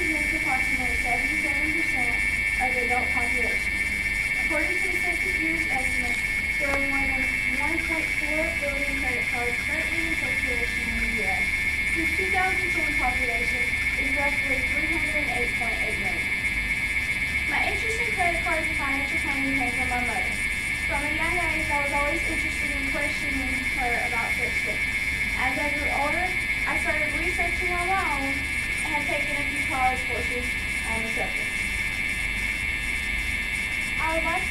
represents approximately 77% of the adult population. According to the Census Bureau's estimate, there are more than 1.4 billion credit cards currently in circulation in the U.S., whose 2010 population is roughly 308.8 million. My interest in credit cards and financial planning came from my mother. From a young age, I was always interested in questioning her about such things. As I grew older, I started researching on my own and have taken a few college courses on the subject. I would like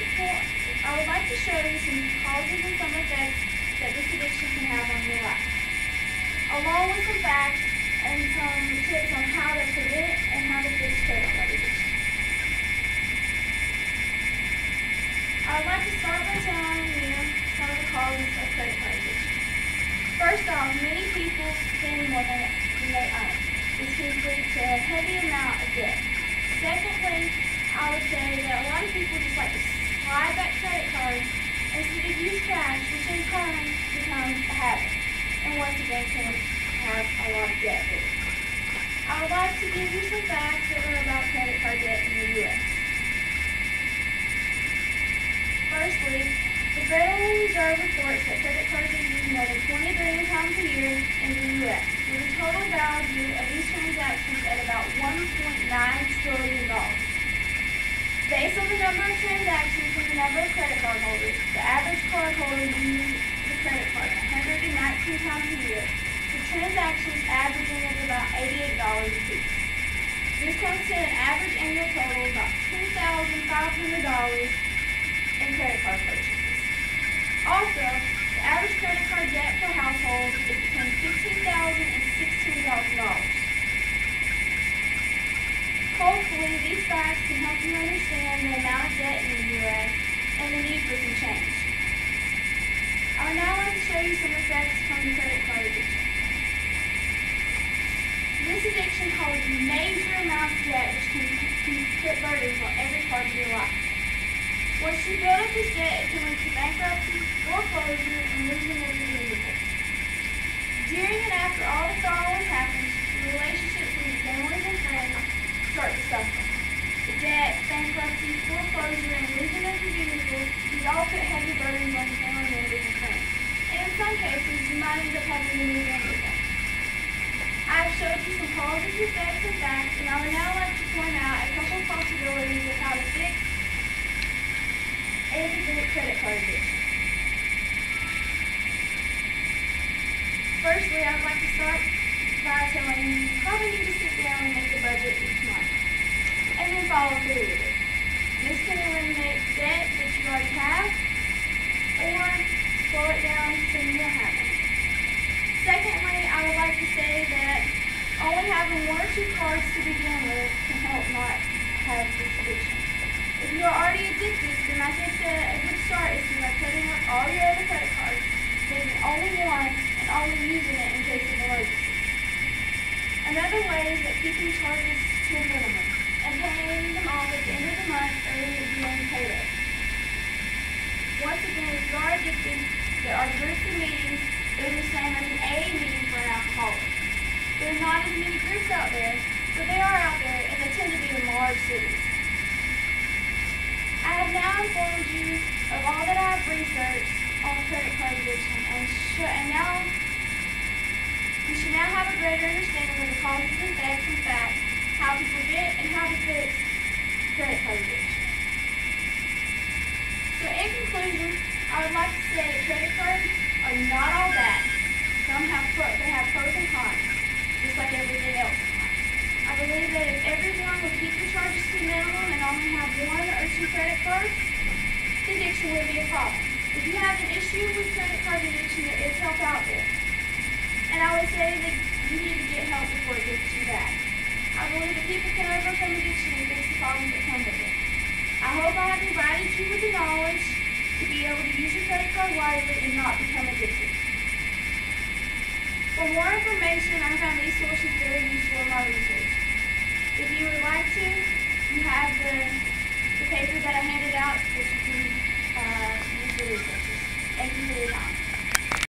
to show you some causes and some effects that this addiction can have on your life, along with some facts and some tips on how to prevent and how to fix credit card addiction. I would like to start by telling you some of the causes of credit card addiction. First off, many people spend more than they earn. This can lead to a heavy amount of debt. Secondly, I would say that a lot of people just like to slide that credit card instead of use cash, which in turn becomes a habit, and once again can have a lot of debt with it. I would like to give you some facts that are about credit card debt in the U.S. Firstly, the Federal Reserve reports that credit cards are used more than 20 billion times a year in the U.S., with a total value of these transactions at about $1.9 trillion. Based on the number of transactions and the number of credit card holders, the average card holder uses the credit card 119 times a year, with transactions averaging at about $88 a piece. This comes to an average annual total of about $2,500 in credit card purchases. Also, the average credit card debt per household is between $15,000 and $16,000. Hopefully, these facts can help you understand the amount of debt in the U.S. and the need for some change. I would now like to show you some effects from the credit card addiction. This addiction holds major amounts of debt which can put burdens on every part of your life. Once you build up this debt, it can lead to bankruptcy, foreclosure, and losing of your vehicle. During and after all the following happens, the relationships with your families and friends start to suffer. The debt, bankruptcy, foreclosure, and losing of your vehicle, these all put heavy burdens on your family members and friends. And in some cases, you might end up having to move in with them. I have showed you some causes, effects, and facts, and I would now like to point out a couple of possibilities of how to fix and prevent credit card addiction. Firstly, I would like to start by telling you probably need to sit down and make a budget each month, and then follow through with it. This can eliminate debt that you already have, or slow it down so you won't have it. Secondly, I would like to say that only having one or two cards to begin with can help not have this addiction. If you are already addicted, then I think that a good start is by cutting up all your other credit cards, leaving only one and only using it in case of emergency. Another way is that keeping charges to a minimum and paying them off at the end of the month or during payday. Once again, if you are addicted, there are groups and meetings that are the same as an AA meeting for an alcoholic. There are not as many groups out there, but they are out there and they tend to be in large cities. I have now informed you of all that I have researched on credit card addiction, and now you should now have a greater understanding of the causes, effects, and facts, how to prevent and how to fix credit card addiction. So in conclusion, I would like to say that credit cards are not all bad. They have pros and cons, just like everything else. I believe that if everyone would keep the charges to a minimum and only have one or two credit cards, the addiction would be a problem. If you have an issue with credit card addiction, there is help out there. And I would say that you need to get help before it gets too bad. I believe that people can overcome addiction and fix the problems that come with it. I hope I have provided you with the knowledge to be able to use your credit card wisely and not become addicted. For more information, I found these sources very useful in my research. If you would like to,